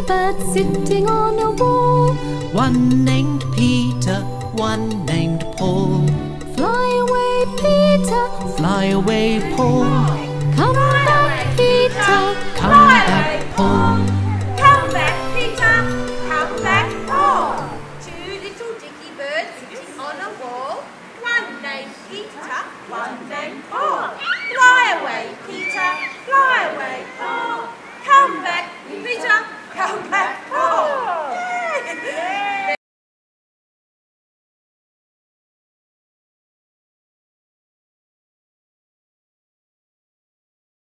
birds sitting on a wall. One named Peter, one named Paul. Fly away, Peter. Fly away, Paul. Come